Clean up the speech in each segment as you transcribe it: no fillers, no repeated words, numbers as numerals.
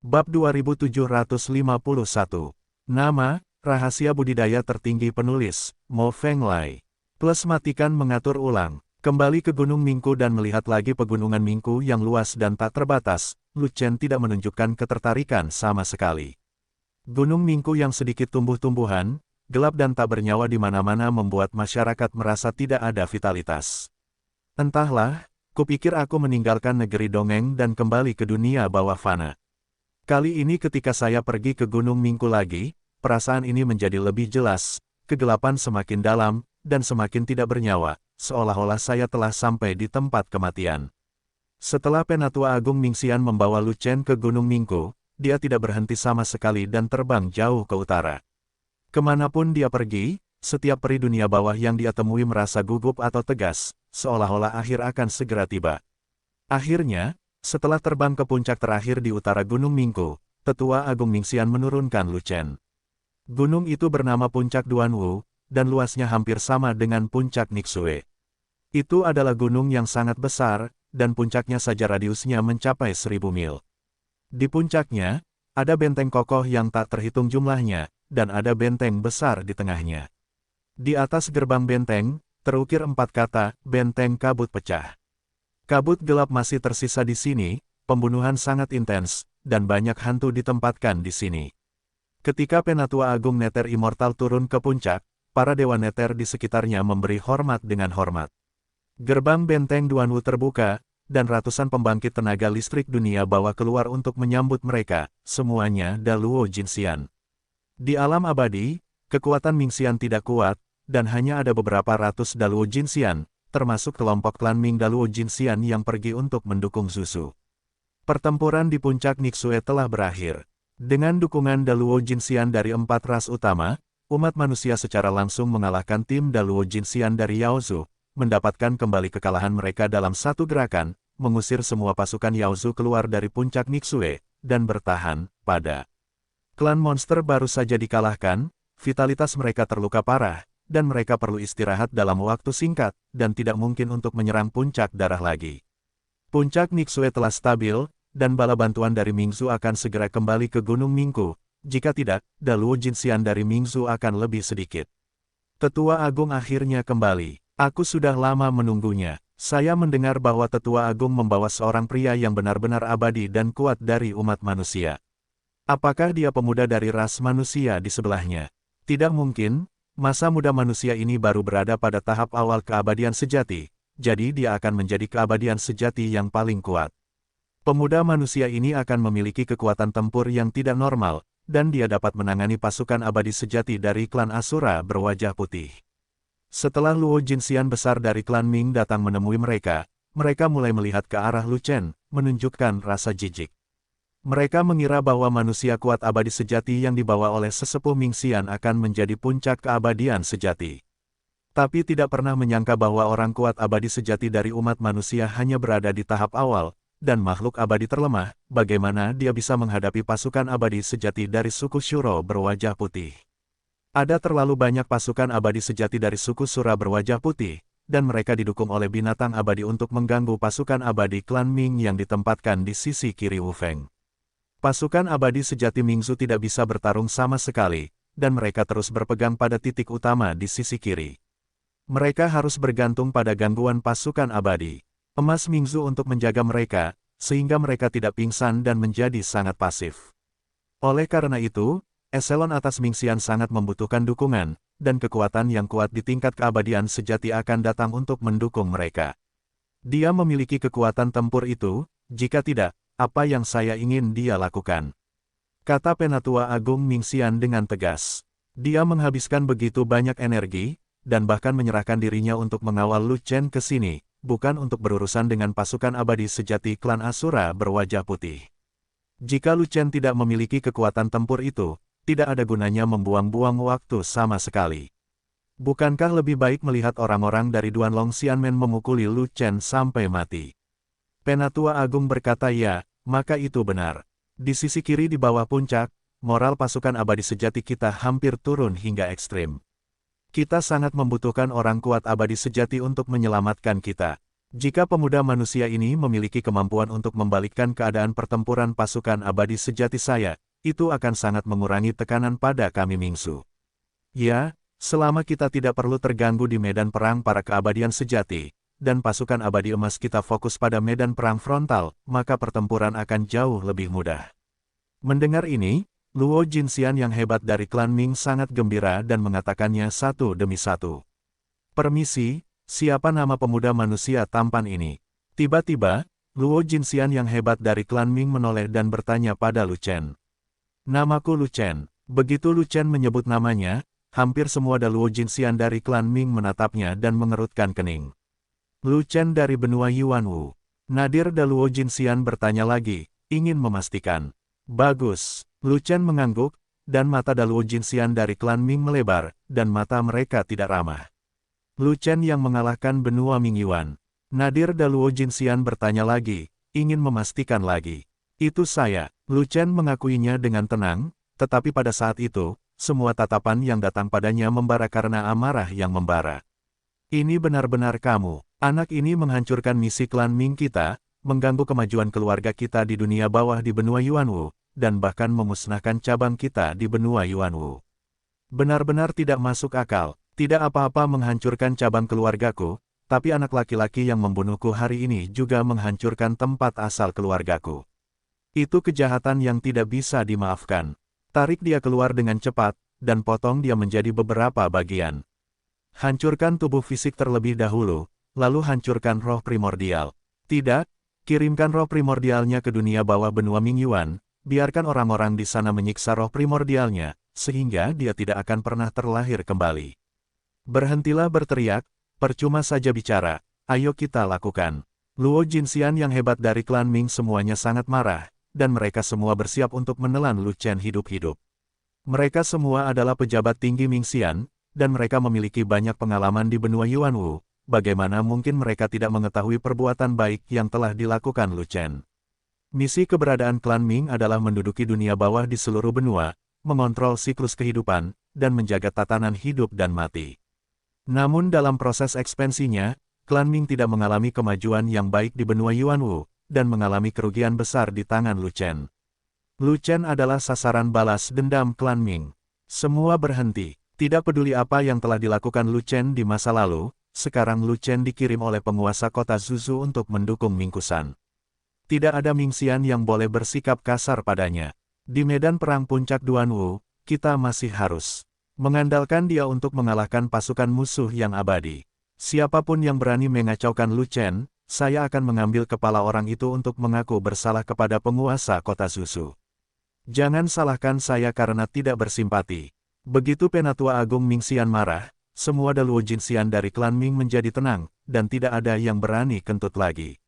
Bab 2751. Nama, rahasia budidaya tertinggi penulis, Mo Fenglai. Plus matikan mengatur ulang. Kembali ke Gunung Mingku dan melihat lagi pegunungan Mingku yang luas dan tak terbatas, Lu Chen tidak menunjukkan ketertarikan sama sekali. Gunung Mingku yang sedikit tumbuh-tumbuhan, gelap dan tak bernyawa di mana-mana membuat masyarakat merasa tidak ada vitalitas. Entahlah, kupikir aku meninggalkan negeri dongeng dan kembali ke dunia bawah fana. Kali ini ketika saya pergi ke Gunung Mingku lagi, perasaan ini menjadi lebih jelas, kegelapan semakin dalam, dan semakin tidak bernyawa, seolah-olah saya telah sampai di tempat kematian. Setelah Penatua Agung Mingxian membawa Lu Chen ke Gunung Mingku, dia tidak berhenti sama sekali dan terbang jauh ke utara. Kemanapun dia pergi, setiap peri dunia bawah yang dia temui merasa gugup atau tegas, seolah-olah akhir akan segera tiba. Akhirnya, setelah terbang ke puncak terakhir di utara Gunung Mingku, Tetua Agung Mingxian menurunkan Lu Chen. Gunung itu bernama Puncak Duanwu, dan luasnya hampir sama dengan Puncak Nixue. Itu adalah gunung yang sangat besar, dan puncaknya saja radiusnya mencapai 1000 mil. Di puncaknya, ada benteng kokoh yang tak terhitung jumlahnya, dan ada benteng besar di tengahnya. Di atas gerbang benteng, terukir 4 kata, Benteng Kabut Pecah. Kabut gelap masih tersisa di sini, pembunuhan sangat intens, dan banyak hantu ditempatkan di sini. Ketika Penatua Agung Neter Immortal turun ke puncak, para dewa Neter di sekitarnya memberi hormat dengan hormat. Gerbang benteng Duanwu terbuka, dan ratusan pembangkit tenaga listrik dunia bawah keluar untuk menyambut mereka, semuanya Daluo Jinxian. Di alam abadi, kekuatan Mingxian tidak kuat, dan hanya ada beberapa ratus Daluo Jinxian, termasuk kelompok klan Ming Daluo Jinxian yang pergi untuk mendukung Zuzu. Pertempuran di puncak Nixue telah berakhir. Dengan dukungan Daluo Jinxian dari 4 ras utama, umat manusia secara langsung mengalahkan tim Daluo Jinxian dari Yaozu, mendapatkan kembali kekalahan mereka dalam satu gerakan, mengusir semua pasukan Yaozu keluar dari puncak Nixue, dan bertahan pada. Klan monster baru saja dikalahkan, vitalitas mereka terluka parah, dan mereka perlu istirahat dalam waktu singkat, dan tidak mungkin untuk menyerang puncak darah lagi. Puncak Nixue telah stabil, dan bala bantuan dari Mingzu akan segera kembali ke Gunung Mingku, jika tidak, Daluo Jinxian dari Mingzu akan lebih sedikit. Tetua Agung akhirnya kembali. Aku sudah lama menunggunya. Saya mendengar bahwa Tetua Agung membawa seorang pria yang benar-benar abadi dan kuat dari umat manusia. Apakah dia pemuda dari ras manusia di sebelahnya? Tidak mungkin. Masa muda manusia ini baru berada pada tahap awal keabadian sejati, jadi dia akan menjadi keabadian sejati yang paling kuat. Pemuda manusia ini akan memiliki kekuatan tempur yang tidak normal, dan dia dapat menangani pasukan abadi sejati dari klan Asura berwajah putih. Setelah Luo Jinxian besar dari klan Ming datang menemui mereka, mereka mulai melihat ke arah Lu Chen, menunjukkan rasa jijik. Mereka mengira bahwa manusia kuat abadi sejati yang dibawa oleh sesepuh Mingxian akan menjadi puncak keabadian sejati. Tapi tidak pernah menyangka bahwa orang kuat abadi sejati dari umat manusia hanya berada di tahap awal, dan makhluk abadi terlemah, bagaimana dia bisa menghadapi pasukan abadi sejati dari suku Shuro berwajah putih. Ada terlalu banyak pasukan abadi sejati dari suku Sura berwajah putih, dan mereka didukung oleh binatang abadi untuk mengganggu pasukan abadi klan Ming yang ditempatkan di sisi kiri Wu Feng. Pasukan abadi sejati Mingzu tidak bisa bertarung sama sekali, dan mereka terus berpegang pada titik utama di sisi kiri. Mereka harus bergantung pada gangguan pasukan abadi emas Mingzu untuk menjaga mereka, sehingga mereka tidak pingsan dan menjadi sangat pasif. Oleh karena itu, eselon atas Mingxian sangat membutuhkan dukungan, dan kekuatan yang kuat di tingkat keabadian sejati akan datang untuk mendukung mereka. Dia memiliki kekuatan tempur itu, jika tidak, apa yang saya ingin dia lakukan? Kata Penatua Agung Mingxian dengan tegas. Dia menghabiskan begitu banyak energi, dan bahkan menyerahkan dirinya untuk mengawal Lu Chen ke sini, bukan untuk berurusan dengan pasukan abadi sejati klan Asura berwajah putih. Jika Lu Chen tidak memiliki kekuatan tempur itu, tidak ada gunanya membuang-buang waktu sama sekali. Bukankah lebih baik melihat orang-orang dari Duanlong Xianmen memukuli Lu Chen sampai mati? Penatua Agung berkata ya, maka itu benar. Di sisi kiri di bawah puncak, moral pasukan abadi sejati kita hampir turun hingga ekstrim. Kita sangat membutuhkan orang kuat abadi sejati untuk menyelamatkan kita. Jika pemuda manusia ini memiliki kemampuan untuk membalikkan keadaan pertempuran pasukan abadi sejati saya, itu akan sangat mengurangi tekanan pada kami Mingsu. Ya, selama kita tidak perlu terganggu di medan perang para keabadian sejati, dan pasukan abadi emas kita fokus pada medan perang frontal, maka pertempuran akan jauh lebih mudah. Mendengar ini, Luo Jinxian yang hebat dari klan Ming sangat gembira dan mengatakannya satu demi satu. Permisi, siapa nama pemuda manusia tampan ini? Tiba-tiba, Luo Jinxian yang hebat dari klan Ming menoleh dan bertanya pada Lu Chen. Namaku Lu Chen. Begitu Lu Chen menyebut namanya, hampir semua Luo Jinxian dari klan Ming menatapnya dan mengerutkan kening. Lu Chen dari benua Yuanwu. Nadir Luo Jinxian bertanya lagi, ingin memastikan. Bagus. Lu Chen mengangguk, dan mata Luo Jinxian dari klan Ming melebar, dan mata mereka tidak ramah. Lu Chen yang mengalahkan benua Ming Yuan. Nadir Luo Jinxian bertanya lagi, ingin memastikan lagi. Itu saya. Lu Chen mengakuinya dengan tenang, tetapi pada saat itu, semua tatapan yang datang padanya membara karena amarah yang membara. Ini benar-benar kamu. Anak ini menghancurkan misi klan Ming kita, mengganggu kemajuan keluarga kita di dunia bawah di benua Yuanwu, dan bahkan memusnahkan cabang kita di benua Yuanwu. Benar-benar tidak masuk akal, tidak apa-apa menghancurkan cabang keluargaku, tapi anak laki-laki yang membunuhku hari ini juga menghancurkan tempat asal keluargaku. Itu kejahatan yang tidak bisa dimaafkan. Tarik dia keluar dengan cepat, dan potong dia menjadi beberapa bagian. Hancurkan tubuh fisik terlebih dahulu, lalu hancurkan roh primordial. Tidak, kirimkan roh primordialnya ke dunia bawah benua Ming Yuan, biarkan orang-orang di sana menyiksa roh primordialnya, sehingga dia tidak akan pernah terlahir kembali. Berhentilah berteriak, percuma saja bicara, ayo kita lakukan. Luo Jinxian yang hebat dari klan Ming semuanya sangat marah, dan mereka semua bersiap untuk menelan Lu Chen hidup-hidup. Mereka semua adalah pejabat tinggi Mingxian, dan mereka memiliki banyak pengalaman di benua Yuanwu, bagaimana mungkin mereka tidak mengetahui perbuatan baik yang telah dilakukan Lu Chen. Misi keberadaan klan Ming adalah menduduki dunia bawah di seluruh benua, mengontrol siklus kehidupan, dan menjaga tatanan hidup dan mati. Namun dalam proses ekspansinya, klan Ming tidak mengalami kemajuan yang baik di benua Yuanwu, dan mengalami kerugian besar di tangan Lu Chen. Lu Chen adalah sasaran balas dendam klan Ming. Semua berhenti. Tidak peduli apa yang telah dilakukan Lu Chen di masa lalu, sekarang Lu Chen dikirim oleh penguasa kota Zuzu untuk mendukung Mingkusan. Tidak ada Mingxian yang boleh bersikap kasar padanya. Di medan perang puncak Duanwu, kita masih harus mengandalkan dia untuk mengalahkan pasukan musuh yang abadi. Siapapun yang berani mengacaukan Lu Chen, saya akan mengambil kepala orang itu untuk mengaku bersalah kepada penguasa kota Zuzu. Jangan salahkan saya karena tidak bersimpati. Begitu Penatua Agung Mingxian marah, semua Luo Jinxian dari klan Ming menjadi tenang, dan tidak ada yang berani kentut lagi.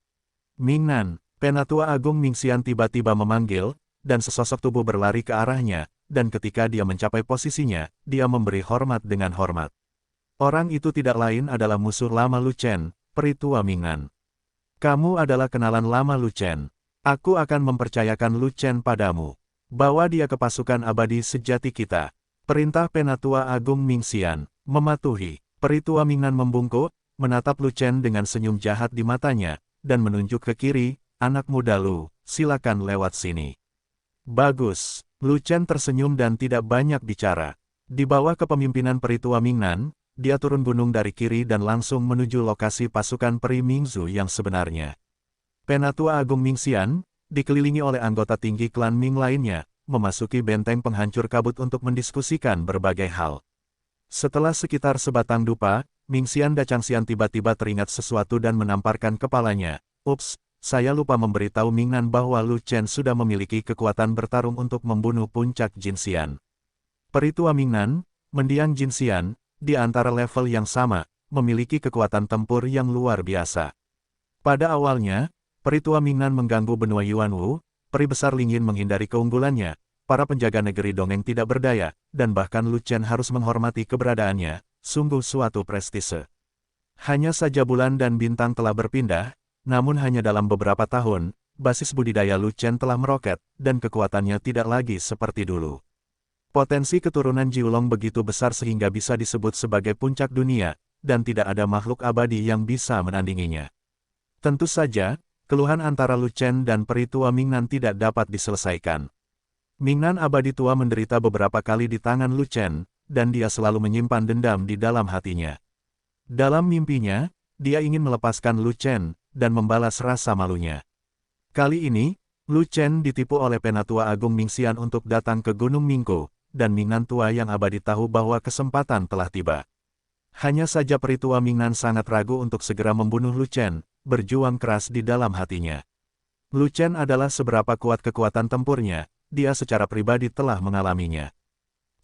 Mingnan, Penatua Agung Mingxian tiba-tiba memanggil, dan sesosok tubuh berlari ke arahnya, dan ketika dia mencapai posisinya, dia memberi hormat dengan hormat. Orang itu tidak lain adalah musuh lama Lu Chen, Peritua Mingnan. Kamu adalah kenalan lama Lu Chen. Aku akan mempercayakan Lu Chen padamu. Bawa dia ke pasukan abadi sejati kita. Perintah Penatua Agung Mingxian. Mematuhi. Peritua Mingnan membungkuk, menatap Lu Chen dengan senyum jahat di matanya, dan menunjuk ke kiri. Anak muda Lu, silakan lewat sini. Bagus. Lu Chen tersenyum dan tidak banyak bicara. Di bawah kepemimpinan Peritua Mingnan, dia turun gunung dari kiri dan langsung menuju lokasi pasukan Peri Mingzu yang sebenarnya. Penatua Agung Mingxian, dikelilingi oleh anggota tinggi klan Ming lainnya, memasuki benteng penghancur kabut untuk mendiskusikan berbagai hal. Setelah sekitar sebatang dupa, Mingxian Dachangxian tiba-tiba teringat sesuatu dan menamparkan kepalanya. Ups, saya lupa memberitahu Mingnan bahwa Lu Chen sudah memiliki kekuatan bertarung untuk membunuh puncak Jinxian. Peritua Mingnan, mendiang Jinxian, di antara level yang sama, memiliki kekuatan tempur yang luar biasa. Pada awalnya, Peritua Mingnan mengganggu benua Yuanwu, peri besar Lingyin menghindari keunggulannya, para penjaga negeri dongeng tidak berdaya, dan bahkan Lu Chen harus menghormati keberadaannya, sungguh suatu prestise. Hanya saja bulan dan bintang telah berpindah, namun hanya dalam beberapa tahun, basis budidaya Lu Chen telah meroket, dan kekuatannya tidak lagi seperti dulu. Potensi keturunan Jiulong begitu besar sehingga bisa disebut sebagai puncak dunia, dan tidak ada makhluk abadi yang bisa menandinginya. Tentu saja, keluhan antara Lu Chen dan peri tua Mingnan tidak dapat diselesaikan. Mingnan abadi tua menderita beberapa kali di tangan Lu Chen, dan dia selalu menyimpan dendam di dalam hatinya. Dalam mimpinya, dia ingin melepaskan Lu Chen, dan membalas rasa malunya. Kali ini, Lu Chen ditipu oleh Penatua Agung Mingxian untuk datang ke Gunung Mingko, dan Mingnan tua yang abadi tahu bahwa kesempatan telah tiba. Hanya saja peri tua Mingnan sangat ragu untuk segera membunuh Lu Chen, berjuang keras di dalam hatinya. Lu Chen adalah seberapa kuat kekuatan tempurnya, dia secara pribadi telah mengalaminya.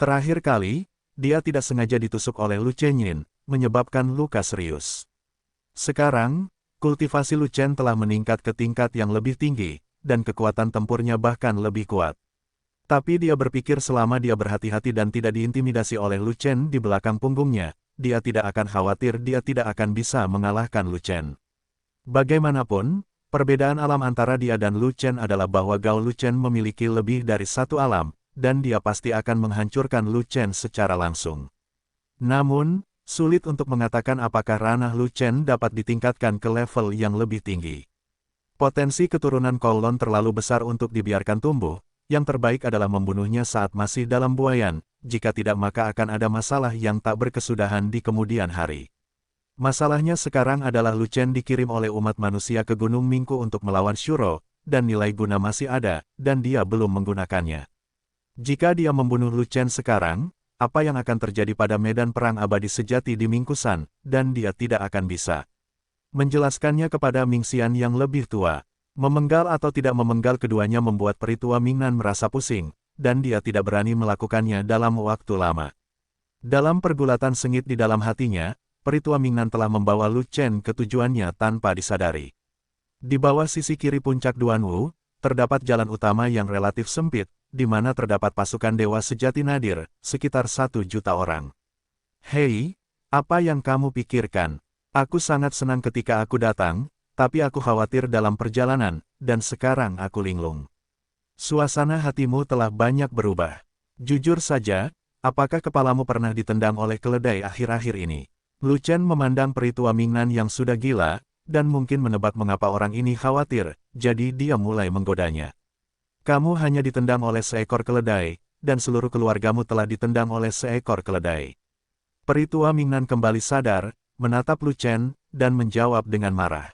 Terakhir kali, dia tidak sengaja ditusuk oleh Lu Chenyin, menyebabkan luka serius. Sekarang, kultivasi Lu Chen telah meningkat ke tingkat yang lebih tinggi, dan kekuatan tempurnya bahkan lebih kuat. Tapi dia berpikir selama dia berhati-hati dan tidak diintimidasi oleh Lu Chen di belakang punggungnya, dia tidak akan khawatir dia tidak akan bisa mengalahkan Lu Chen. Bagaimanapun, perbedaan alam antara dia dan Lu Chen adalah bahwa Gao Lu Chen memiliki lebih dari satu alam, dan dia pasti akan menghancurkan Lu Chen secara langsung. Namun, sulit untuk mengatakan apakah ranah Lu Chen dapat ditingkatkan ke level yang lebih tinggi. Potensi keturunan Kowloon terlalu besar untuk dibiarkan tumbuh, yang terbaik adalah membunuhnya saat masih dalam buayan, jika tidak maka akan ada masalah yang tak berkesudahan di kemudian hari. Masalahnya sekarang adalah Lu Chen dikirim oleh umat manusia ke Gunung Mingko untuk melawan Shuro, dan nilai guna masih ada, dan dia belum menggunakannya. Jika dia membunuh Lu Chen sekarang, apa yang akan terjadi pada medan perang abadi sejati di Mingkusan, dan dia tidak akan bisa menjelaskannya kepada Mingxian yang lebih tua. Memenggal atau tidak memenggal keduanya membuat peri tua Mingnan merasa pusing, dan dia tidak berani melakukannya dalam waktu lama. Dalam pergulatan sengit di dalam hatinya, peri tua Mingnan telah membawa Lu Chen ke tujuannya tanpa disadari. Di bawah sisi kiri puncak Duanwu, terdapat jalan utama yang relatif sempit, di mana terdapat pasukan dewa sejati nadir, sekitar 1 juta orang. Hei, apa yang kamu pikirkan? Aku sangat senang ketika aku datang, tapi aku khawatir dalam perjalanan, dan sekarang aku linglung. Suasana hatimu telah banyak berubah. Jujur saja, apakah kepalamu pernah ditendang oleh keledai akhir-akhir ini? Lu Chen memandang peri tua Mingnan yang sudah gila, dan mungkin menebak mengapa orang ini khawatir, jadi dia mulai menggodanya. Kamu hanya ditendang oleh seekor keledai, dan seluruh keluargamu telah ditendang oleh seekor keledai. Peri tua Mingnan kembali sadar, menatap Lu Chen, dan menjawab dengan marah.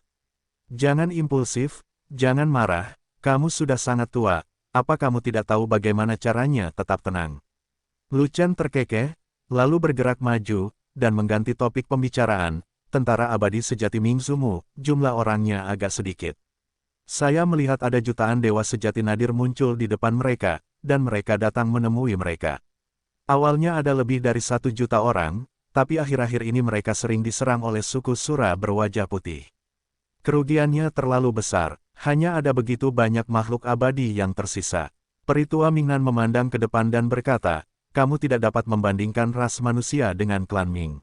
Jangan impulsif, jangan marah, kamu sudah sangat tua, apa kamu tidak tahu bagaimana caranya tetap tenang? Lu Chen terkekeh, lalu bergerak maju, dan mengganti topik pembicaraan, tentara abadi sejati Mingzumu, jumlah orangnya agak sedikit. Saya melihat ada jutaan dewa sejati nadir muncul di depan mereka, dan mereka datang menemui mereka. Awalnya ada lebih dari 1 juta orang, tapi akhir-akhir ini mereka sering diserang oleh suku Sura berwajah putih. Kerugiannya terlalu besar, hanya ada begitu banyak makhluk abadi yang tersisa. Peri tua Mingnan memandang ke depan dan berkata, kamu tidak dapat membandingkan ras manusia dengan klan Ming.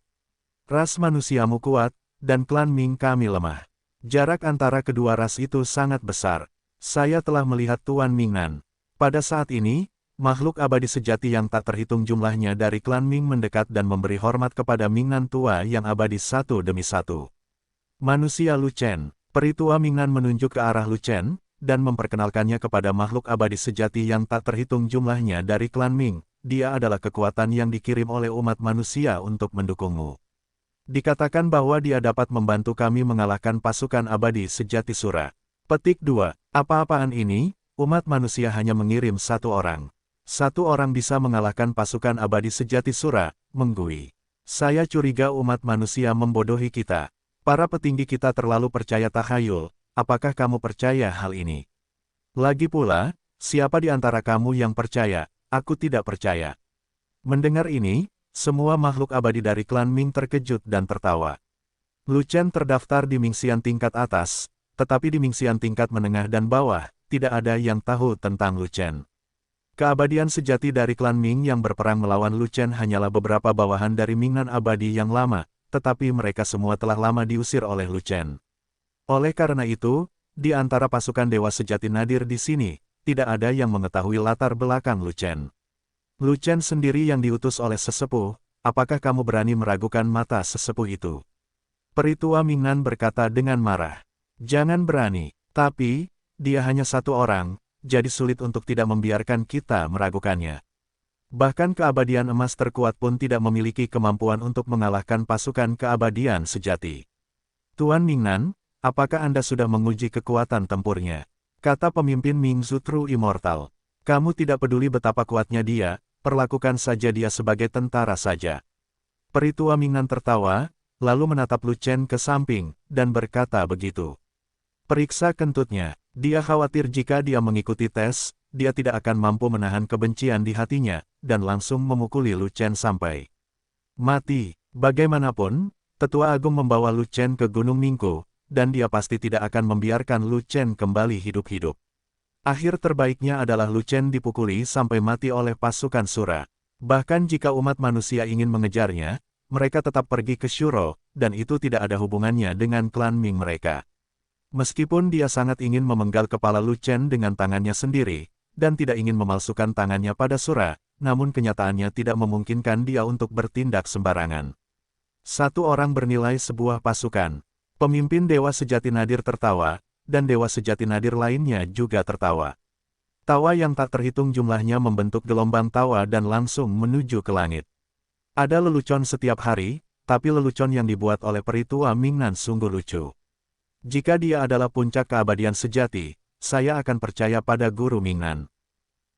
Ras manusiamu kuat, dan klan Ming kami lemah. Jarak antara kedua ras itu sangat besar. Saya telah melihat Tuan Mingnan. Pada saat ini, makhluk abadi sejati yang tak terhitung jumlahnya dari klan Ming mendekat dan memberi hormat kepada Mingnan tua yang abadi satu demi satu. Manusia Lu Chen. Peri tua Mingnan menunjuk ke arah Lu Chen, dan memperkenalkannya kepada makhluk abadi sejati yang tak terhitung jumlahnya dari klan Ming. Dia adalah kekuatan yang dikirim oleh umat manusia untuk mendukungmu. Dikatakan bahwa dia dapat membantu kami mengalahkan pasukan abadi sejati Sura. Petik 2. Apa-apaan ini? Umat manusia hanya mengirim 1 orang. 1 orang bisa mengalahkan pasukan abadi sejati Sura, menggui. Saya curiga umat manusia membodohi kita. Para petinggi kita terlalu percaya takhayul, apakah kamu percaya hal ini? Lagi pula, siapa di antara kamu yang percaya? Aku tidak percaya. Mendengar ini, semua makhluk abadi dari klan Ming terkejut dan tertawa. Lu Chen terdaftar di Mingxian tingkat atas, tetapi di Mingxian tingkat menengah dan bawah, tidak ada yang tahu tentang Lu Chen. Keabadian sejati dari klan Ming yang berperang melawan Lu Chen hanyalah beberapa bawahan dari Mingnan abadi yang lama, tetapi mereka semua telah lama diusir oleh Lu Chen. Oleh karena itu, di antara pasukan dewa sejati nadir di sini, tidak ada yang mengetahui latar belakang Lu Chen. Lu Chen sendiri yang diutus oleh sesepuh, apakah kamu berani meragukan mata sesepuh itu? Peri tua Mingnan berkata dengan marah. Jangan berani. Tapi, dia hanya satu orang, jadi sulit untuk tidak membiarkan kita meragukannya. Bahkan keabadian emas terkuat pun tidak memiliki kemampuan untuk mengalahkan pasukan keabadian sejati. Tuan Mingnan, apakah Anda sudah menguji kekuatan tempurnya? Kata pemimpin Mingzu True Immortal. Kamu tidak peduli betapa kuatnya dia, perlakukan saja dia sebagai tentara saja. Peritua Mingnan tertawa, lalu menatap Lu Chen ke samping, dan berkata begitu. Periksa kentutnya, dia khawatir jika dia mengikuti tes, dia tidak akan mampu menahan kebencian di hatinya, dan langsung memukuli Lu Chen sampai mati. Bagaimanapun, Tetua Agung membawa Lu Chen ke Gunung Ningko, dan dia pasti tidak akan membiarkan Lu Chen kembali hidup-hidup. Akhir terbaiknya adalah Lu Chen dipukuli sampai mati oleh pasukan Sura. Bahkan jika umat manusia ingin mengejarnya, mereka tetap pergi ke Shuro, dan itu tidak ada hubungannya dengan klan Ming mereka. Meskipun dia sangat ingin memenggal kepala Lu Chen dengan tangannya sendiri, dan tidak ingin memalsukan tangannya pada Sura, namun kenyataannya tidak memungkinkan dia untuk bertindak sembarangan. Satu orang bernilai sebuah pasukan. Pemimpin Dewa Sejati Nadir tertawa, dan Dewa Sejati Nadir lainnya juga tertawa. Tawa yang tak terhitung jumlahnya membentuk gelombang tawa dan langsung menuju ke langit. Ada lelucon setiap hari, tapi lelucon yang dibuat oleh Peritua Mingnan sungguh lucu. Jika dia adalah puncak keabadian sejati, saya akan percaya pada Guru Mingnan.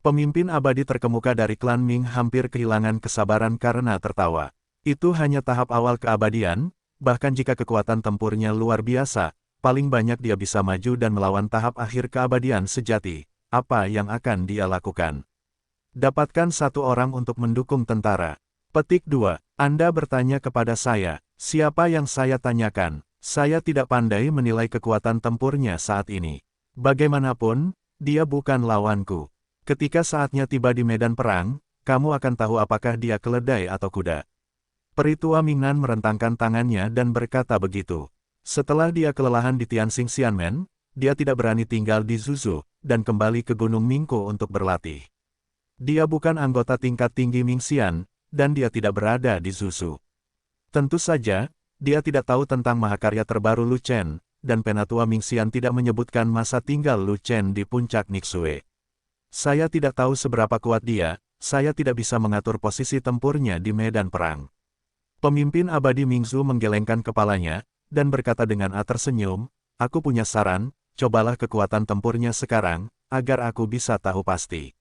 Pemimpin abadi terkemuka dari klan Ming hampir kehilangan kesabaran karena tertawa. Itu hanya tahap awal keabadian, bahkan jika kekuatan tempurnya luar biasa, paling banyak dia bisa maju dan melawan tahap akhir keabadian sejati. Apa yang akan dia lakukan? Dapatkan satu orang untuk mendukung tentara. Petik 2. Anda bertanya kepada saya, siapa yang saya tanyakan? Saya tidak pandai menilai kekuatan tempurnya saat ini. Bagaimanapun, dia bukan lawanku. Ketika saatnya tiba di medan perang, kamu akan tahu apakah dia keledai atau kuda. Peritua Mingnan merentangkan tangannya dan berkata begitu. Setelah dia kelelahan di Tianxing Xianmen, dia tidak berani tinggal di Zuzhou, dan kembali ke Gunung Mingko untuk berlatih. Dia bukan anggota tingkat tinggi Mingxian, dan dia tidak berada di Zuzhou. Tentu saja, dia tidak tahu tentang mahakarya terbaru Lu Chen, dan Penatua Mingxian tidak menyebutkan masa tinggal Lu Chen di puncak Nixue. Saya tidak tahu seberapa kuat dia, saya tidak bisa mengatur posisi tempurnya di medan perang. Pemimpin abadi Mingzu menggelengkan kepalanya, dan berkata dengan tersenyum, aku punya saran, cobalah kekuatan tempurnya sekarang, agar aku bisa tahu pasti.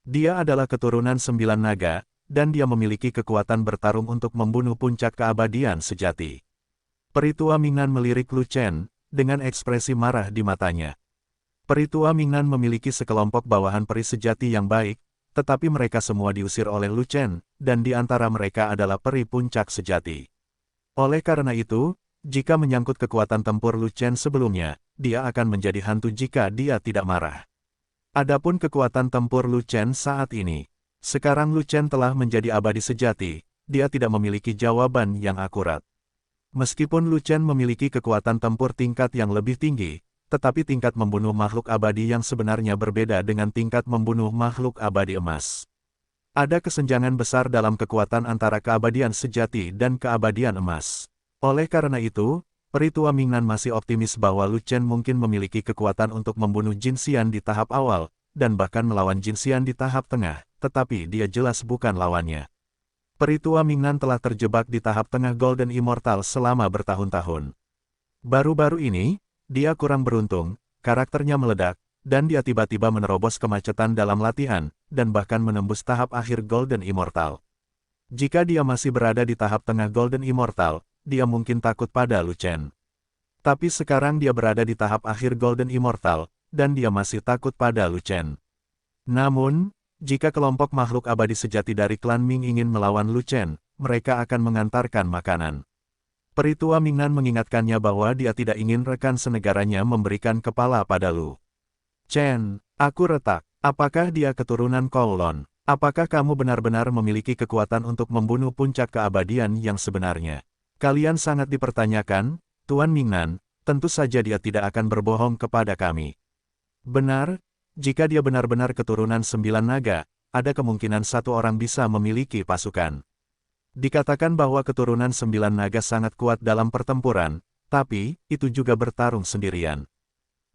Dia adalah keturunan 9 naga, dan dia memiliki kekuatan bertarung untuk membunuh puncak keabadian sejati. Peritua Mingnan melirik Lu Chen, dengan ekspresi marah di matanya. Peritua Mingnan memiliki sekelompok bawahan peri sejati yang baik, tetapi mereka semua diusir oleh Lu Chen, dan di antara mereka adalah peri puncak sejati. Oleh karena itu, jika menyangkut kekuatan tempur Lu Chen sebelumnya, dia akan menjadi hantu jika dia tidak marah. Adapun kekuatan tempur Lu Chen saat ini, sekarang Lu Chen telah menjadi abadi sejati, dia tidak memiliki jawaban yang akurat. Meskipun Lu Chen memiliki kekuatan tempur tingkat yang lebih tinggi, tetapi tingkat membunuh makhluk abadi yang sebenarnya berbeda dengan tingkat membunuh makhluk abadi emas. Ada kesenjangan besar dalam kekuatan antara keabadian sejati dan keabadian emas. Oleh karena itu, Peritua Mingnan masih optimis bahwa Lu Chen mungkin memiliki kekuatan untuk membunuh Jin Xian di tahap awal, dan bahkan melawan Jin Xian di tahap tengah, tetapi dia jelas bukan lawannya. Peritua Mingnan telah terjebak di tahap tengah Golden Immortal selama bertahun-tahun. Baru-baru ini, dia kurang beruntung, karakternya meledak, dan dia tiba-tiba menerobos kemacetan dalam latihan, dan bahkan menembus tahap akhir Golden Immortal. Jika dia masih berada di tahap tengah Golden Immortal, dia mungkin takut pada Lu Chen. Tapi sekarang dia berada di tahap akhir Golden Immortal, dan dia masih takut pada Lu Chen. Namun, jika kelompok makhluk abadi sejati dari klan Ming ingin melawan Lu Chen, mereka akan mengantarkan makanan. Peritua Mingnan mengingatkannya bahwa dia tidak ingin rekan senegaranya memberikan kepala pada Lu Chen. Aku retak. Apakah dia keturunan Kowloon? Apakah kamu benar-benar memiliki kekuatan untuk membunuh puncak keabadian yang sebenarnya? Kalian sangat dipertanyakan, Tuan Mingnan, tentu saja dia tidak akan berbohong kepada kami. Benar, jika dia benar-benar keturunan 9 naga, ada kemungkinan satu orang bisa memiliki pasukan. Dikatakan bahwa keturunan 9 naga sangat kuat dalam pertempuran, Tapi, itu juga bertarung sendirian.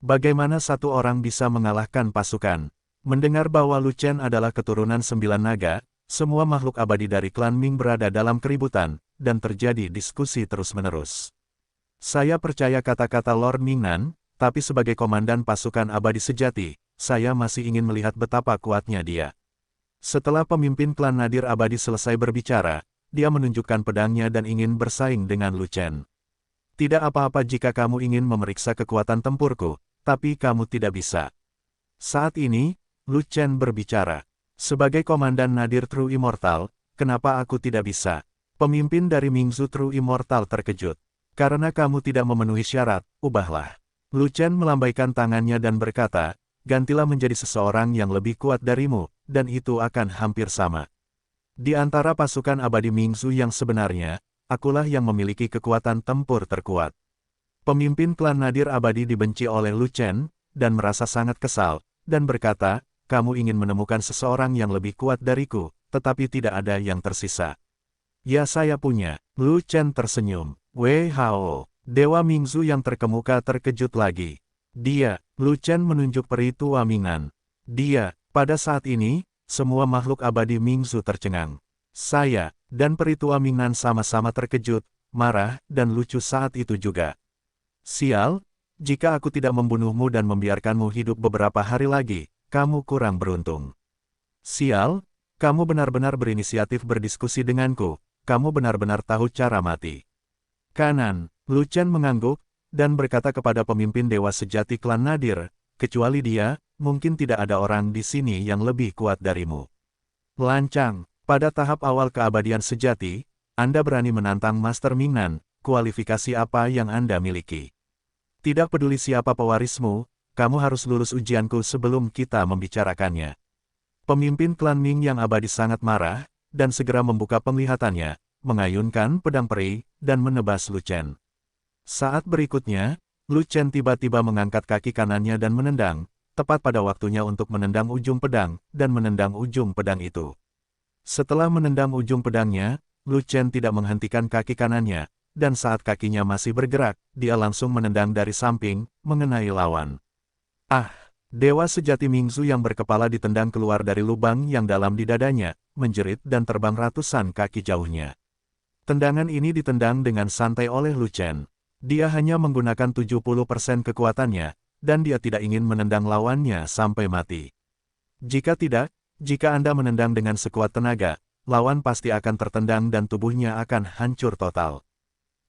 Bagaimana satu orang bisa mengalahkan pasukan? Mendengar bahwa Lu Chen adalah keturunan 9 naga, semua makhluk abadi dari klan Ming berada dalam keributan, dan terjadi diskusi terus-menerus. Saya percaya kata-kata Lord Mingnan, tapi sebagai komandan pasukan abadi sejati, saya masih ingin melihat betapa kuatnya dia. Setelah pemimpin klan Nadir abadi selesai berbicara, dia menunjukkan pedangnya dan ingin bersaing dengan Lu Chen. Tidak apa-apa jika kamu ingin memeriksa kekuatan tempurku, tapi kamu tidak bisa. Saat ini, Lu Chen berbicara. Sebagai komandan Nadir True Immortal, kenapa aku tidak bisa? Pemimpin dari Mingzu True Immortal terkejut. Karena kamu tidak memenuhi syarat, ubahlah. Lu Chen melambaikan tangannya dan berkata, gantilah menjadi seseorang yang lebih kuat darimu, dan itu akan hampir sama. Di antara pasukan abadi Mingzu yang sebenarnya, akulah yang memiliki kekuatan tempur terkuat. Pemimpin klan Nadir abadi dibenci oleh Lu Chen, dan merasa sangat kesal, dan berkata, kamu ingin menemukan seseorang yang lebih kuat dariku, tetapi tidak ada yang tersisa. Ya saya punya. Lu Chen tersenyum. Wei Hao, Dewa Mingzu yang terkemuka terkejut lagi. Dia, Lu Chen menunjuk peri tua Mingnan. Dia, pada saat ini, semua makhluk abadi Mingzu tercengang. Saya, dan peri tua Mingnan sama-sama terkejut, marah, dan lucu saat itu juga. Sial, jika aku tidak membunuhmu dan membiarkanmu hidup beberapa hari lagi, kamu kurang beruntung. Sial, kamu benar-benar berinisiatif berdiskusi denganku, kamu benar-benar tahu cara mati. Kanan, Lu Chen mengangguk, dan berkata kepada pemimpin dewa sejati klan Nadir, kecuali dia, mungkin tidak ada orang di sini yang lebih kuat darimu. Lancang. Pada tahap awal keabadian sejati, Anda berani menantang Master Mingnan, kualifikasi apa yang Anda miliki? Tidak peduli siapa pewarismu, kamu harus lulus ujianku sebelum kita membicarakannya. Pemimpin klan Ming yang abadi sangat marah, dan segera membuka penglihatannya, mengayunkan pedang peri, dan menebas Lu Chen. Saat berikutnya, Lu Chen tiba-tiba mengangkat kaki kanannya dan menendang, tepat pada waktunya untuk menendang ujung pedang, dan menendang ujung pedang itu. Setelah menendang ujung pedangnya, Lu Chen tidak menghentikan kaki kanannya, dan saat kakinya masih bergerak, dia langsung menendang dari samping, mengenai lawan. Ah! Dewa sejati Mingzu yang berkepala ditendang keluar dari lubang yang dalam di dadanya, menjerit dan terbang ratusan kaki jauhnya. Tendangan ini ditendang dengan santai oleh Lu Chen. Dia hanya menggunakan 70% kekuatannya, dan dia tidak ingin menendang lawannya sampai mati. Jika Anda menendang dengan sekuat tenaga, lawan pasti akan tertendang dan tubuhnya akan hancur total.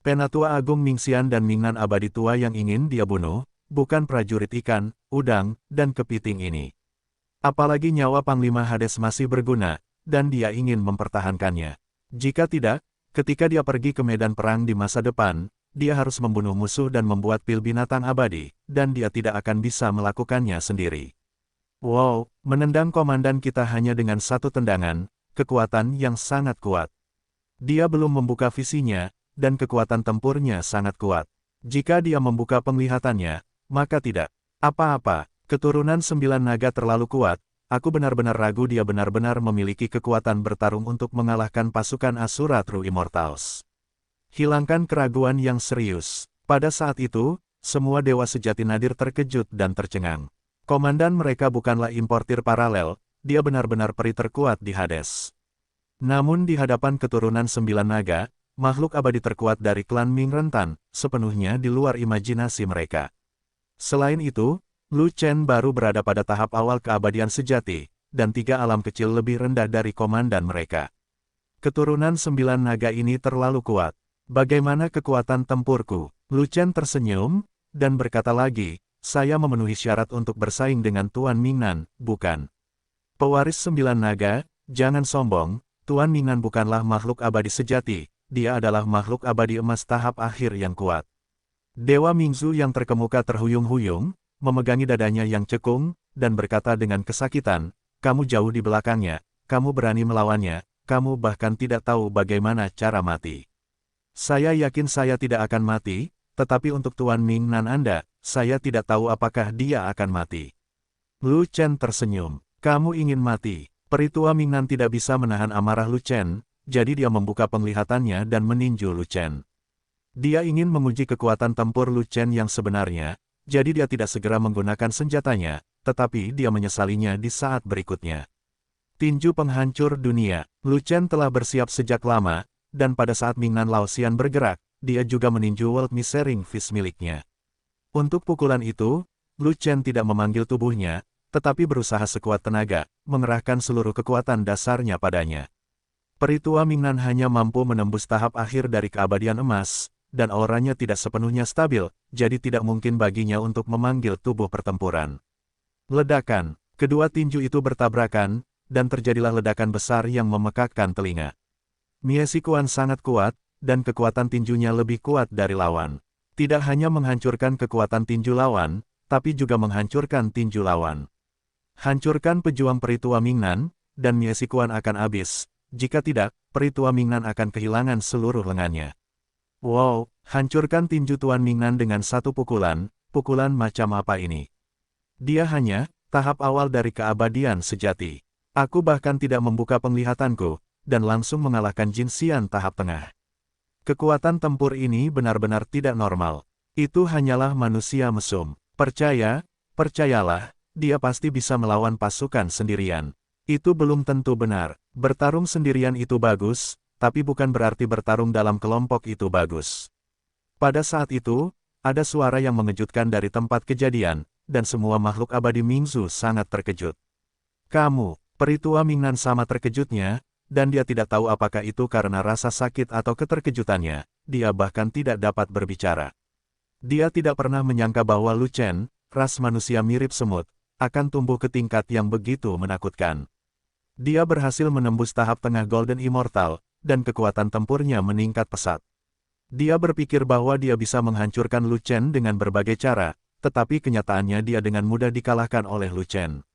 Penatua Agung Mingxian dan Mingnan abadi tua yang ingin dia bunuh, bukan prajurit ikan, udang, dan kepiting ini. Apalagi nyawa Panglima Hades masih berguna, dan dia ingin mempertahankannya. Jika tidak, ketika dia pergi ke medan perang di masa depan, dia harus membunuh musuh dan membuat pil binatang abadi, dan dia tidak akan bisa melakukannya sendiri. Wow, menendang komandan kita hanya dengan satu tendangan, kekuatan yang sangat kuat. Dia belum membuka visinya, dan kekuatan tempurnya sangat kuat. Jika dia membuka penglihatannya, maka tidak. Apa-apa, keturunan 9 naga terlalu kuat, aku benar-benar ragu dia benar-benar memiliki kekuatan bertarung untuk mengalahkan pasukan Asura True Immortals. Hilangkan keraguan yang serius. Pada saat itu, semua dewa sejati Nadir terkejut dan tercengang. Komandan mereka bukanlah importir paralel, dia benar-benar peri terkuat di Hades. Namun di hadapan keturunan 9 naga, makhluk abadi terkuat dari klan Ming rentan, sepenuhnya di luar imajinasi mereka. Selain itu, Lu Chen baru berada pada tahap awal keabadian sejati, dan 3 alam kecil lebih rendah dari komandan mereka. Keturunan 9 naga ini terlalu kuat. Bagaimana kekuatan tempurku? Lu Chen tersenyum, dan berkata lagi, saya memenuhi syarat untuk bersaing dengan Tuan Mingnan, bukan? Pewaris 9 naga, jangan sombong, Tuan Mingnan bukanlah makhluk abadi sejati, dia adalah makhluk abadi emas tahap akhir yang kuat. Dewa Mingzu yang terkemuka terhuyung-huyung, memegangi dadanya yang cekung, dan berkata dengan kesakitan, kamu jauh di belakangnya, kamu berani melawannya, kamu bahkan tidak tahu bagaimana cara mati. Saya yakin saya tidak akan mati, tetapi untuk Tuan Mingnan Anda, saya tidak tahu apakah dia akan mati. Lu Chen tersenyum, kamu ingin mati. Peritua Mingnan tidak bisa menahan amarah Lu Chen, jadi dia membuka penglihatannya dan meninju Lu Chen. Dia ingin menguji kekuatan tempur Lu Chen yang sebenarnya, jadi dia tidak segera menggunakan senjatanya, tetapi dia menyesalinya di saat berikutnya. Tinju penghancur dunia. Lu Chen telah bersiap sejak lama, dan pada saat Mingnan Laoxian bergerak, dia juga meninju World Measuring Fist miliknya. Untuk pukulan itu, Lu Chen tidak memanggil tubuhnya, tetapi berusaha sekuat tenaga, mengerahkan seluruh kekuatan dasarnya padanya. Peritua Mingnan hanya mampu menembus tahap akhir dari keabadian emas, dan auranya tidak sepenuhnya stabil, jadi tidak mungkin baginya untuk memanggil tubuh pertempuran. Ledakan. Kedua tinju itu bertabrakan, dan terjadilah ledakan besar yang memekakkan telinga. Mie Sikuan sangat kuat, dan kekuatan tinjunya lebih kuat dari lawan. Tidak hanya menghancurkan kekuatan tinju lawan, tapi juga menghancurkan tinju lawan. Hancurkan pejuang peritua Mingnan, dan Mie Sikuan akan habis. Jika tidak, peritua Mingnan akan kehilangan seluruh lengannya. Wow, hancurkan tinju Tuan Mingnan dengan satu pukulan, pukulan macam apa ini? Dia hanya tahap awal dari keabadian sejati. Aku bahkan tidak membuka penglihatanku, dan langsung mengalahkan Jin Xian tahap tengah. Kekuatan tempur ini benar-benar tidak normal. Itu hanyalah manusia mesum. Percayalah, dia pasti bisa melawan pasukan sendirian. Itu belum tentu benar. Bertarung sendirian itu bagus, tapi bukan berarti bertarung dalam kelompok itu bagus. Pada saat itu, ada suara yang mengejutkan dari tempat kejadian, dan semua makhluk abadi Mingzu sangat terkejut. Kamu, peritua Mingnan sama terkejutnya, dan dia tidak tahu apakah itu karena rasa sakit atau keterkejutannya, dia bahkan tidak dapat berbicara. Dia tidak pernah menyangka bahwa Lu Chen, ras manusia mirip semut, akan tumbuh ke tingkat yang begitu menakutkan. Dia berhasil menembus tahap tengah Golden Immortal, dan kekuatan tempurnya meningkat pesat. Dia berpikir bahwa dia bisa menghancurkan Lu Chen dengan berbagai cara, tetapi kenyataannya dia dengan mudah dikalahkan oleh Lu Chen.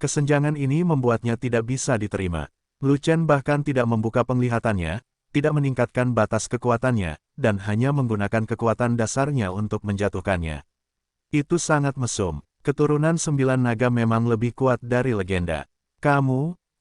Kesenjangan ini membuatnya tidak bisa diterima. Lu Chen bahkan tidak membuka penglihatannya, tidak meningkatkan batas kekuatannya, dan hanya menggunakan kekuatan dasarnya untuk menjatuhkannya. Itu sangat mesum. Keturunan 9 naga memang lebih kuat dari legenda.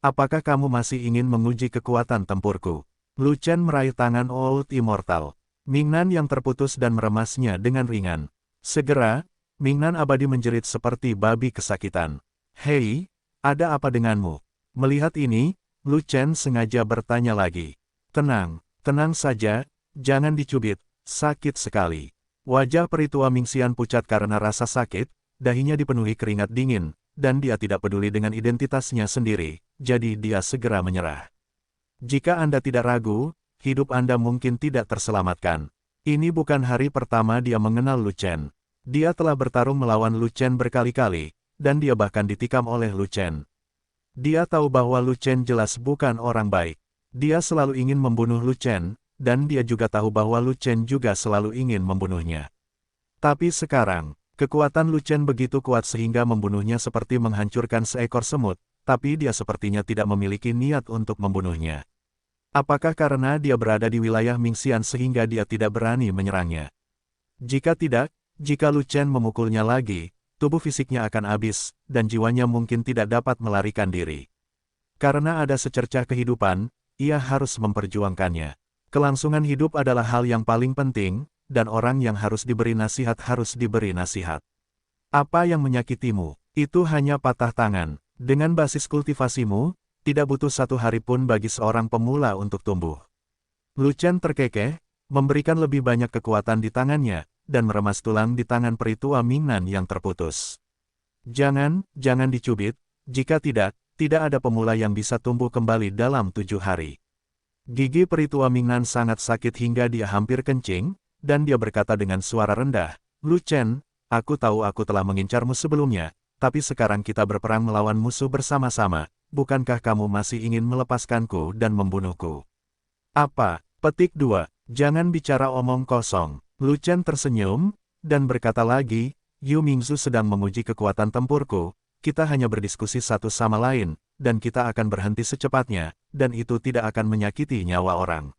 Apakah kamu masih ingin menguji kekuatan tempurku? Lu Chen meraih tangan Old Immortal Mingnan yang terputus dan meremasnya dengan ringan. Segera, Mingnan abadi menjerit seperti babi kesakitan. Hei, ada apa denganmu? Melihat ini, Lu Chen sengaja bertanya lagi. Tenang saja, jangan dicubit, sakit sekali. Wajah peritua Mingxian pucat karena rasa sakit, dahinya dipenuhi keringat dingin, dan dia tidak peduli dengan identitasnya sendiri, jadi dia segera menyerah. Jika Anda tidak ragu, hidup Anda mungkin tidak terselamatkan. Ini bukan hari pertama dia mengenal Lu Chen. Dia telah bertarung melawan Lu Chen berkali-kali, dan dia bahkan ditikam oleh Lu Chen. Dia tahu bahwa Lu Chen jelas bukan orang baik. Dia selalu ingin membunuh Lu Chen, dan dia juga tahu bahwa Lu Chen juga selalu ingin membunuhnya. Tapi sekarang, kekuatan Lu Chen begitu kuat sehingga membunuhnya seperti menghancurkan seekor semut, tapi dia sepertinya tidak memiliki niat untuk membunuhnya. Apakah karena dia berada di wilayah Mingxian sehingga dia tidak berani menyerangnya? Jika tidak, jika Lu Chen memukulnya lagi, tubuh fisiknya akan habis, dan jiwanya mungkin tidak dapat melarikan diri. Karena ada secercah kehidupan, ia harus memperjuangkannya. Kelangsungan hidup adalah hal yang paling penting, dan orang yang harus diberi nasihat harus diberi nasihat. Apa yang menyakitimu? Itu hanya patah tangan. Dengan basis kultivasimu, tidak butuh 1 hari pun bagi seorang pemula untuk tumbuh. Lu Chen terkekeh, memberikan lebih banyak kekuatan di tangannya, dan meremas tulang di tangan peritua Mingnan yang terputus. Jangan dicubit, jika tidak ada pemula yang bisa tumbuh kembali dalam 7 hari. Gigi peritua Mingnan sangat sakit hingga dia hampir kencing, dan dia berkata dengan suara rendah, Lu Chen, aku tahu aku telah mengincarmu sebelumnya, tapi sekarang kita berperang melawan musuh bersama-sama, bukankah kamu masih ingin melepaskanku dan membunuhku? Apa? Petik 2. Jangan bicara omong kosong. Lu Chen tersenyum, dan berkata lagi, Yu Mingzu sedang menguji kekuatan tempurku, kita hanya berdiskusi satu sama lain, dan kita akan berhenti secepatnya, dan itu tidak akan menyakiti nyawa orang.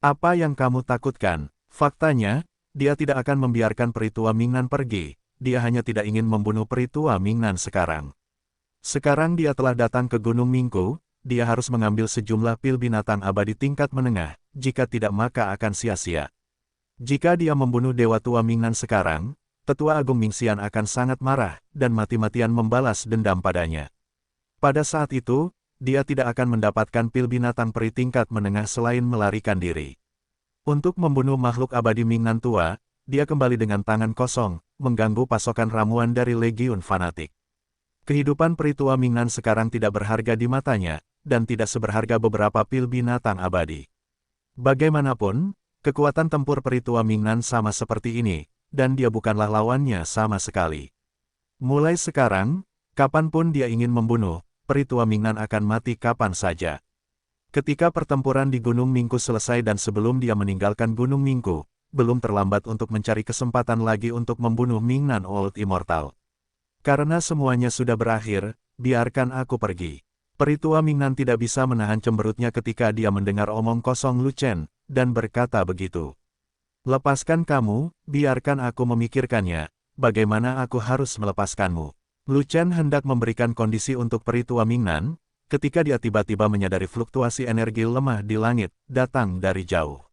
Apa yang kamu takutkan? Faktanya, dia tidak akan membiarkan peritua Mingnan pergi, dia hanya tidak ingin membunuh peritua Mingnan sekarang. Sekarang dia telah datang ke Gunung Mingku, dia harus mengambil sejumlah pil binatang abadi tingkat menengah, jika tidak maka akan sia-sia. Jika dia membunuh Dewa Tua Mingnan sekarang, Tetua Agung Mingxian akan sangat marah, dan mati-matian membalas dendam padanya. Pada saat itu, dia tidak akan mendapatkan pil binatang peri tingkat menengah selain melarikan diri. Untuk membunuh makhluk abadi Mingnan tua, dia kembali dengan tangan kosong, mengganggu pasokan ramuan dari Legiun Fanatik. Kehidupan peri tua Mingnan sekarang tidak berharga di matanya, dan tidak seberharga beberapa pil binatang abadi. Bagaimanapun, kekuatan tempur peri tua Mingnan sama seperti ini, dan dia bukanlah lawannya sama sekali. Mulai sekarang, kapanpun dia ingin membunuh, peri tua Mingnan akan mati kapan saja. Ketika pertempuran di Gunung Mingku selesai dan sebelum dia meninggalkan Gunung Mingku, belum terlambat untuk mencari kesempatan lagi untuk membunuh Mingnan Old Immortal. Karena semuanya sudah berakhir, biarkan aku pergi. Peri tua Mingnan tidak bisa menahan cemberutnya ketika dia mendengar omong kosong Lu Chen, dan berkata begitu. Lepaskan kamu, biarkan aku memikirkannya, bagaimana aku harus melepaskanmu. Lu Chen hendak memberikan kondisi untuk peri tua Mingnan, ketika dia tiba-tiba menyadari fluktuasi energi lemah di langit, datang dari jauh.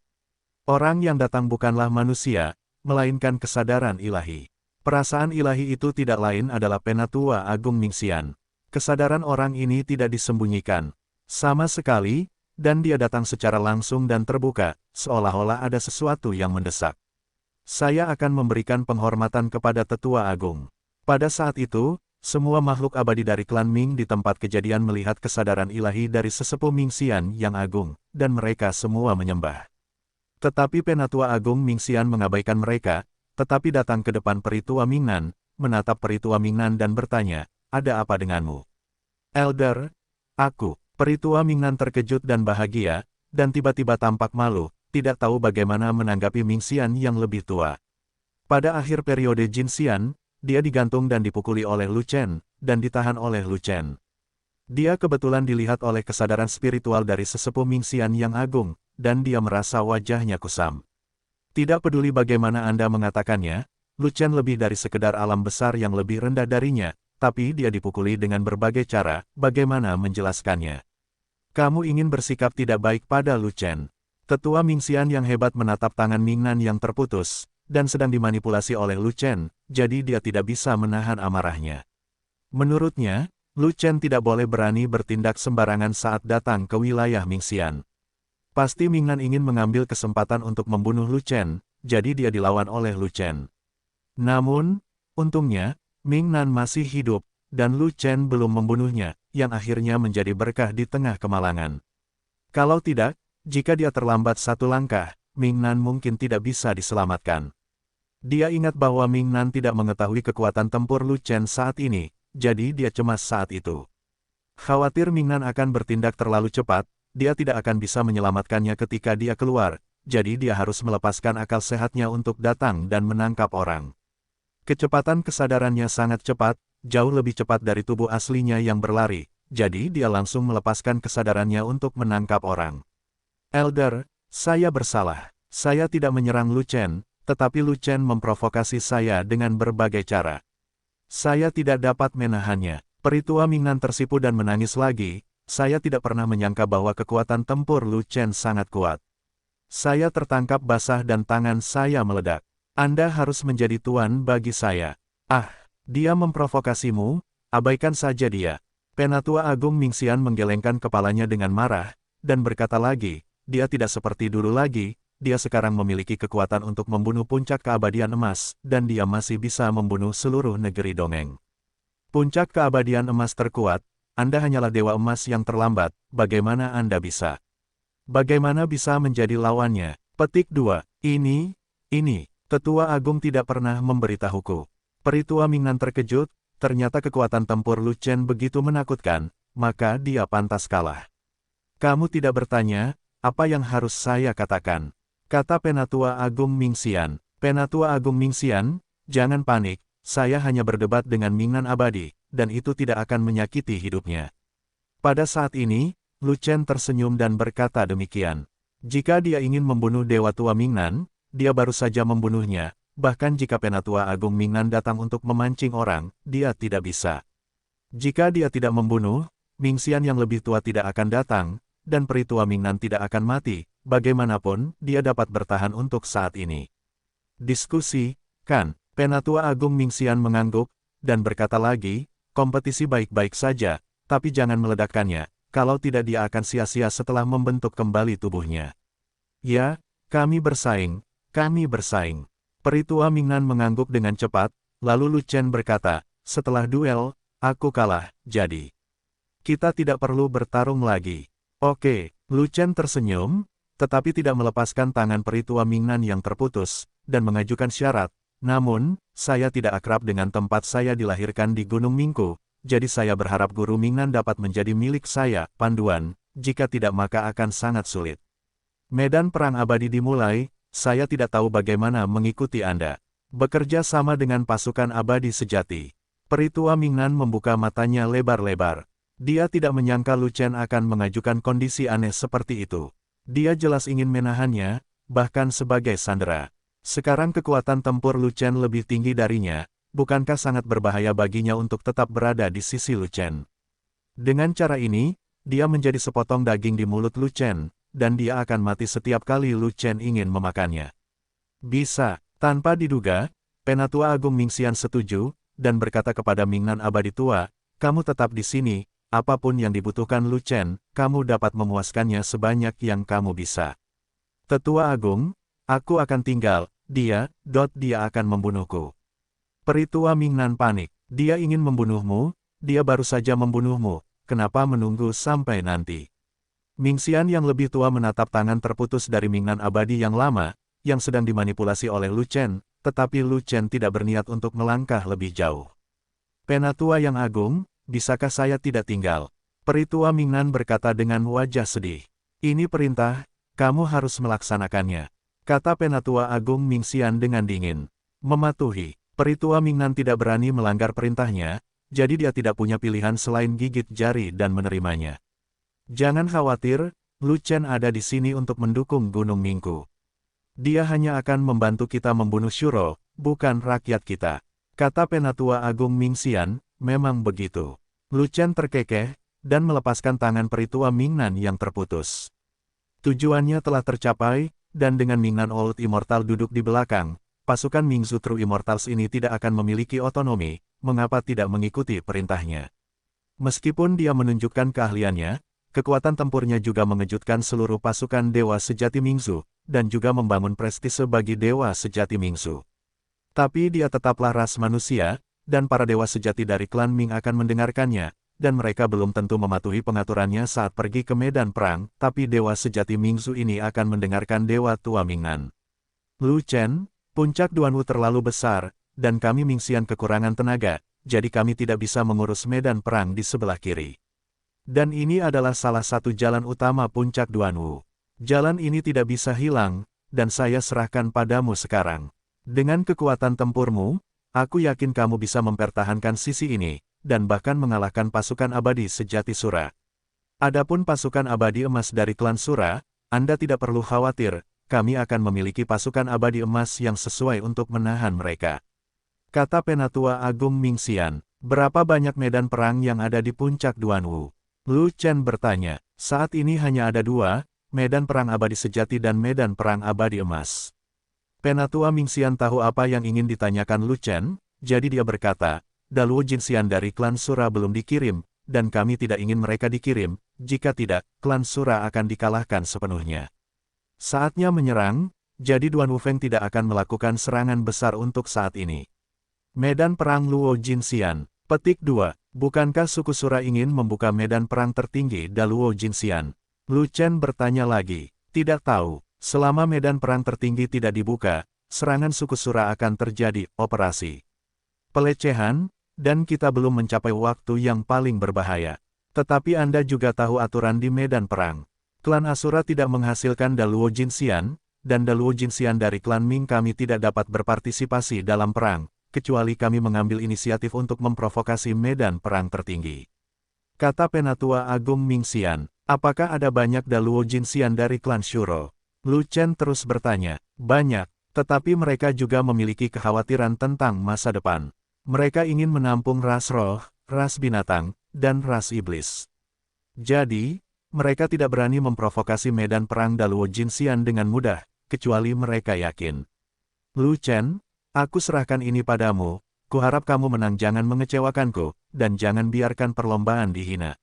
Orang yang datang bukanlah manusia, melainkan kesadaran ilahi. Perasaan ilahi itu tidak lain adalah Penatua Agung Mingxian. Kesadaran orang ini tidak disembunyikan sama sekali, dan dia datang secara langsung dan terbuka, seolah-olah ada sesuatu yang mendesak. Saya akan memberikan penghormatan kepada Tetua Agung. Pada saat itu, semua makhluk abadi dari klan Ming di tempat kejadian melihat kesadaran ilahi dari sesepuh Mingxian yang agung, dan mereka semua menyembah. Tetapi Penatua Agung Mingxian mengabaikan mereka, tetapi datang ke depan peri tua Mingnan, menatap peri tua Mingnan dan bertanya, ada apa denganmu? Elder, aku, peri tua Mingnan terkejut dan bahagia, dan tiba-tiba tampak malu, tidak tahu bagaimana menanggapi Mingxian yang lebih tua. Pada akhir periode Jinxian, dia digantung dan dipukuli oleh Lu Chen, dan ditahan oleh Lu Chen. Dia kebetulan dilihat oleh kesadaran spiritual dari sesepuh Mingxian yang agung, dan dia merasa wajahnya kusam. Tidak peduli bagaimana Anda mengatakannya, Lu Chen lebih dari sekedar alam besar yang lebih rendah darinya, tapi dia dipukuli dengan berbagai cara, bagaimana menjelaskannya. Kamu ingin bersikap tidak baik pada Lu Chen. Tetua Mingxian yang hebat menatap tangan Mingnan yang terputus, dan sedang dimanipulasi oleh Lu Chen, jadi dia tidak bisa menahan amarahnya. Menurutnya, Lu Chen tidak boleh berani bertindak sembarangan saat datang ke wilayah Mingxian. Pasti Mingnan ingin mengambil kesempatan untuk membunuh Lu Chen, jadi dia dilawan oleh Lu Chen. Namun, untungnya, Mingnan masih hidup, dan Lu Chen belum membunuhnya, yang akhirnya menjadi berkah di tengah kemalangan. Kalau tidak, jika dia terlambat satu langkah, Mingnan mungkin tidak bisa diselamatkan. Dia ingat bahwa Mingnan tidak mengetahui kekuatan tempur Lu Chen saat ini, jadi dia cemas saat itu. Khawatir Mingnan akan bertindak terlalu cepat, dia tidak akan bisa menyelamatkannya ketika dia keluar, jadi dia harus melepaskan akal sehatnya untuk datang dan menangkap orang. Kecepatan kesadarannya sangat cepat, jauh lebih cepat dari tubuh aslinya yang berlari, jadi dia langsung melepaskan kesadarannya untuk menangkap orang. Elder, saya bersalah. Saya tidak menyerang Lu Chen, tetapi Lu Chen memprovokasi saya dengan berbagai cara. Saya tidak dapat menahannya. Peri tua Mingnan tersipu dan menangis lagi, saya tidak pernah menyangka bahwa kekuatan tempur Lu Chen sangat kuat. Saya tertangkap basah dan tangan saya meledak. Anda harus menjadi tuan bagi saya. Ah, dia memprovokasimu, abaikan saja dia. Penatua Agung Mingxian menggelengkan kepalanya dengan marah, dan berkata lagi, dia tidak seperti dulu lagi, dia sekarang memiliki kekuatan untuk membunuh puncak keabadian emas, dan dia masih bisa membunuh seluruh negeri dongeng. Puncak keabadian emas terkuat, Anda hanyalah dewa emas yang terlambat, bagaimana Anda bisa? Bagaimana bisa menjadi lawannya? Petik 2. Ini. Tetua Agung tidak pernah memberitahuku. Peri tua Mingnan terkejut, ternyata kekuatan tempur Lu Chen begitu menakutkan, maka dia pantas kalah. Kamu tidak bertanya, apa yang harus saya katakan? Kata Penatua Agung Mingxian. Penatua Agung Mingxian, jangan panik, saya hanya berdebat dengan Mingnan abadi, dan itu tidak akan menyakiti hidupnya. Pada saat ini, Lu Chen tersenyum dan berkata demikian. Jika dia ingin membunuh Dewa Tua Mingnan, dia baru saja membunuhnya, bahkan jika Penatua Agung Mingnan datang untuk memancing orang, dia tidak bisa. Jika dia tidak membunuh, Mingxian yang lebih tua tidak akan datang, dan peri tua Mingnan tidak akan mati, bagaimanapun, dia dapat bertahan untuk saat ini. Diskusi, kan? Penatua Agung Mingxian mengangguk, dan berkata lagi, kompetisi baik-baik saja, tapi jangan meledakkannya, kalau tidak dia akan sia-sia setelah membentuk kembali tubuhnya. Ya, kami bersaing, kami bersaing. Peritua Mingnan mengangguk dengan cepat, lalu Lu Chen berkata, setelah duel, aku kalah, jadi kita tidak perlu bertarung lagi. Oke, Lu Chen tersenyum, tetapi tidak melepaskan tangan Peritua Mingnan yang terputus, dan mengajukan syarat. Namun, saya tidak akrab dengan tempat saya dilahirkan di Gunung Mingku, jadi saya berharap Guru Mingnan dapat menjadi milik saya, panduan, jika tidak maka akan sangat sulit. Medan perang abadi dimulai, saya tidak tahu bagaimana mengikuti Anda. Bekerja sama dengan pasukan abadi sejati. Peritua Mingnan membuka matanya lebar-lebar. Dia tidak menyangka Lu Chen akan mengajukan kondisi aneh seperti itu. Dia jelas ingin menahannya, bahkan sebagai sandera. Sekarang kekuatan tempur Lu Chen lebih tinggi darinya, bukankah sangat berbahaya baginya untuk tetap berada di sisi Lu Chen? Dengan cara ini, dia menjadi sepotong daging di mulut Lu Chen, dan dia akan mati setiap kali Lu Chen ingin memakannya. Bisa, tanpa diduga, Penatua Agung Mingxian setuju, dan berkata kepada Mingnan Abadi Tua, kamu tetap di sini, apapun yang dibutuhkan Lu Chen, kamu dapat memuaskannya sebanyak yang kamu bisa. Tetua Agung, aku akan tinggal, dia akan membunuhku. Peritua Mingnan panik, dia ingin membunuhmu, dia baru saja membunuhmu, kenapa menunggu sampai nanti? Mingxian yang lebih tua menatap tangan terputus dari Mingnan Abadi yang lama, yang sedang dimanipulasi oleh Lu Chen, tetapi Lu Chen tidak berniat untuk melangkah lebih jauh. Penatua yang agung, bisakah saya tidak tinggal? Peritua Mingnan berkata dengan wajah sedih. Ini perintah, kamu harus melaksanakannya. Kata Penatua Agung Mingxian dengan dingin. Mematuhi. Peritua Mingnan tidak berani melanggar perintahnya, jadi dia tidak punya pilihan selain gigit jari dan menerimanya. Jangan khawatir, Lu Chen ada di sini untuk mendukung Gunung Mingku. Dia hanya akan membantu kita membunuh Shuro, bukan rakyat kita. Kata Penatua Agung Mingxian, memang begitu. Lu Chen terkekeh, dan melepaskan tangan Peritua Mingnan yang terputus. Tujuannya telah tercapai, dan dengan Mingnan Old Immortal duduk di belakang, pasukan Mingzu True Immortals ini tidak akan memiliki otonomi, mengapa tidak mengikuti perintahnya. Meskipun dia menunjukkan keahliannya, kekuatan tempurnya juga mengejutkan seluruh pasukan Dewa Sejati Mingzu, dan juga membangun prestise bagi Dewa Sejati Mingzu. Tapi dia tetaplah ras manusia, dan para Dewa Sejati dari klan Ming akan mendengarkannya, dan mereka belum tentu mematuhi pengaturannya saat pergi ke medan perang, tapi Dewa Sejati Mingzu ini akan mendengarkan Dewa Tua Mingnan. Lu Chen, puncak Duanwu terlalu besar, dan kami Mingxian kekurangan tenaga, jadi kami tidak bisa mengurus medan perang di sebelah kiri. Dan ini adalah salah satu jalan utama puncak Duanwu. Jalan ini tidak bisa hilang, dan saya serahkan padamu sekarang. Dengan kekuatan tempurmu, aku yakin kamu bisa mempertahankan sisi ini, dan bahkan mengalahkan pasukan abadi sejati Sura. Adapun pasukan abadi emas dari klan Sura, Anda tidak perlu khawatir, kami akan memiliki pasukan abadi emas yang sesuai untuk menahan mereka. Kata Penatua Agung Mingxian, berapa banyak medan perang yang ada di puncak Duanwu? Lu Chen bertanya, saat ini hanya ada 2, medan perang abadi sejati dan medan perang abadi emas. Penatua Mingxian tahu apa yang ingin ditanyakan Lu Chen, jadi dia berkata, Daluo Jinxian dari klan Sura belum dikirim, dan kami tidak ingin mereka dikirim, jika tidak, klan Sura akan dikalahkan sepenuhnya. Saatnya menyerang, jadi Duanwu Feng tidak akan melakukan serangan besar untuk saat ini. Medan perang Luo Jinxian. Petik 2. Bukankah suku Sura ingin membuka medan perang tertinggi Daluo Jinxian? Lu Chen bertanya lagi. Tidak tahu. Selama medan perang tertinggi tidak dibuka, serangan suku Sura akan terjadi, operasi pelecehan, dan kita belum mencapai waktu yang paling berbahaya. Tetapi Anda juga tahu aturan di medan perang. Klan Asura tidak menghasilkan Daluo Jinxian, dan Daluo Jinxian dari klan Ming kami tidak dapat berpartisipasi dalam perang, kecuali kami mengambil inisiatif untuk memprovokasi medan perang tertinggi. Kata Penatua Agung Mingxian, apakah ada banyak Daluo Jinxian dari klan Shuro? Lu Chen terus bertanya, banyak, tetapi mereka juga memiliki kekhawatiran tentang masa depan. Mereka ingin menampung ras roh, ras binatang, dan ras iblis. Jadi, mereka tidak berani memprovokasi medan perang Daluo Jinxian dengan mudah, kecuali mereka yakin Lu Chen, aku serahkan ini padamu, kuharap kamu menang, jangan mengecewakanku, dan jangan biarkan perlombaan dihina.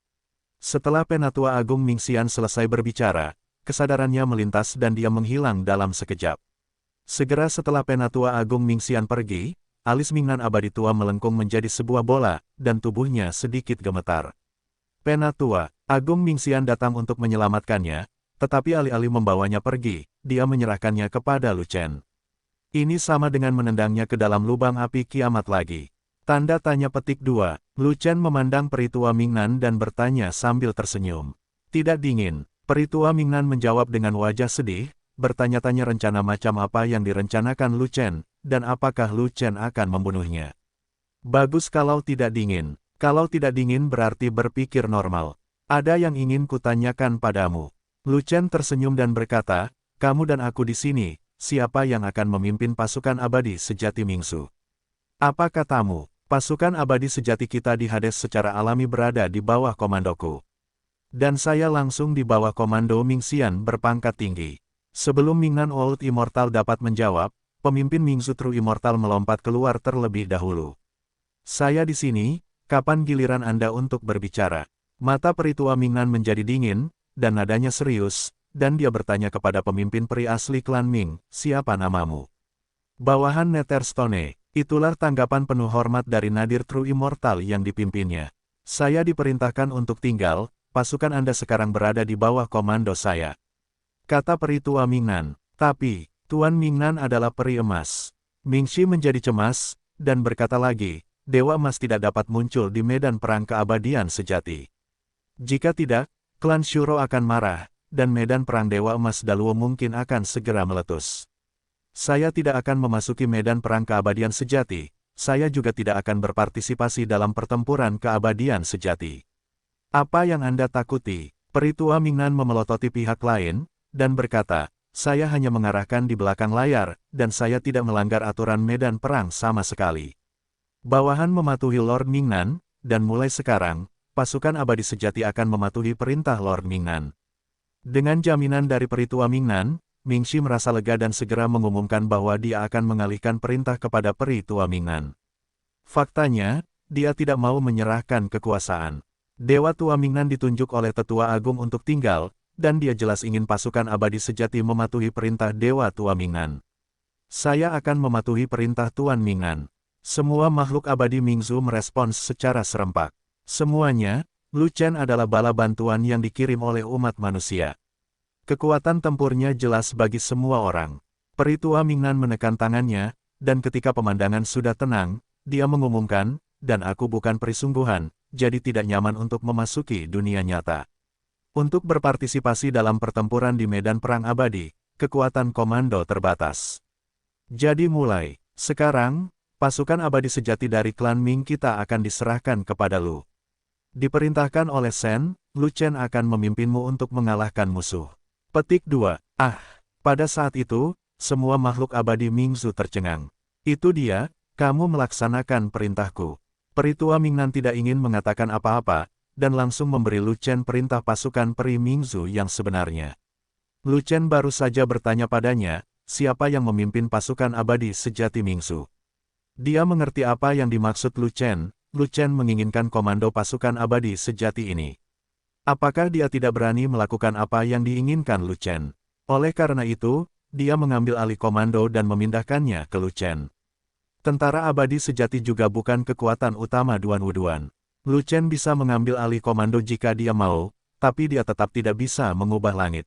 Setelah Penatua Agung Mingxian selesai berbicara, kesadarannya melintas dan dia menghilang dalam sekejap. Segera setelah Penatua Agung Mingxian pergi, alis Mingnan abadi tua melengkung menjadi sebuah bola, dan tubuhnya sedikit gemetar. Penatua Agung Mingxian datang untuk menyelamatkannya, tetapi alih-alih membawanya pergi, dia menyerahkannya kepada Lu Chen. Ini sama dengan menendangnya ke dalam lubang api kiamat lagi. Tanda tanya petik 2. Lu Chen memandang Peritua Mingnan dan bertanya sambil tersenyum. Tidak dingin, Peritua Mingnan menjawab dengan wajah sedih, bertanya-tanya rencana macam apa yang direncanakan Lu Chen, dan apakah Lu Chen akan membunuhnya. Bagus kalau tidak dingin. Kalau tidak dingin berarti berpikir normal. Ada yang ingin kutanyakan padamu. Lu Chen tersenyum dan berkata, kamu dan aku di sini, siapa yang akan memimpin pasukan abadi sejati Mingsu? Apa katamu? Pasukan abadi sejati kita di Hades secara alami berada di bawah komandoku. Dan saya langsung di bawah komando Mingxian berpangkat tinggi. Sebelum Mingnan Old Immortal dapat menjawab, pemimpin Mingsu True Immortal melompat keluar terlebih dahulu. Saya di sini, kapan giliran Anda untuk berbicara? Mata Peritua Mingnan menjadi dingin, dan nadanya serius, dan dia bertanya kepada pemimpin peri asli klan Ming, siapa namamu? Bawahan Netherstone, itulah tanggapan penuh hormat dari Nadir True Immortal yang dipimpinnya. Saya diperintahkan untuk tinggal, pasukan Anda sekarang berada di bawah komando saya. Kata Peritua Mingnan, tapi, Tuan Mingnan adalah peri emas. Mingxi menjadi cemas, dan berkata lagi, Dewa Emas tidak dapat muncul di medan perang keabadian sejati. Jika tidak, klan Shuro akan marah, dan medan perang Dewa Emas Daluo mungkin akan segera meletus. Saya tidak akan memasuki medan perang keabadian sejati, saya juga tidak akan berpartisipasi dalam pertempuran keabadian sejati. Apa yang Anda takuti? Peritua Mingnan memelototi pihak lain, dan berkata, saya hanya mengarahkan di belakang layar, dan saya tidak melanggar aturan medan perang sama sekali. Bawahan mematuhi Lord Mingnan, dan mulai sekarang, pasukan abadi sejati akan mematuhi perintah Lord Mingnan. Dengan jaminan dari Peritua Mingnan, Mingxi merasa lega dan segera mengumumkan bahwa dia akan mengalihkan perintah kepada Peritua Mingnan. Faktanya, dia tidak mau menyerahkan kekuasaan. Dewa Tua Mingnan ditunjuk oleh Tetua Agung untuk tinggal, dan dia jelas ingin pasukan abadi sejati mematuhi perintah Dewa Tua Mingnan. Saya akan mematuhi perintah Tuan Mingnan. Semua makhluk abadi Mingzu merespons secara serempak. Semuanya, Lu Chen adalah bala bantuan yang dikirim oleh umat manusia. Kekuatan tempurnya jelas bagi semua orang. Peritua Mingnan menekan tangannya, dan ketika pemandangan sudah tenang, dia mengumumkan, dan aku bukan perisungguhan, jadi tidak nyaman untuk memasuki dunia nyata. Untuk berpartisipasi dalam pertempuran di medan perang abadi, kekuatan komando terbatas. Jadi mulai, sekarang, pasukan abadi sejati dari klan Ming kita akan diserahkan kepada Lu. Diperintahkan oleh Sen, Lu Chen akan memimpinmu untuk mengalahkan musuh. Petik 2. Pada saat itu, semua makhluk abadi Mingzu tercengang. Itu dia, kamu melaksanakan perintahku. Peritua Mingnan tidak ingin mengatakan apa-apa, dan langsung memberi Lu Chen perintah pasukan peri Mingzu yang sebenarnya. Lu Chen baru saja bertanya padanya, siapa yang memimpin pasukan abadi sejati Mingzu. Dia mengerti apa yang dimaksud Lu Chen menginginkan komando pasukan abadi sejati ini. Apakah dia tidak berani melakukan apa yang diinginkan Lu Chen? Oleh karena itu, dia mengambil alih komando dan memindahkannya ke Lu Chen. Tentara abadi sejati juga bukan kekuatan utama Duan Wuduan. Lu Chen bisa mengambil alih komando jika dia mau, tapi dia tetap tidak bisa mengubah langit.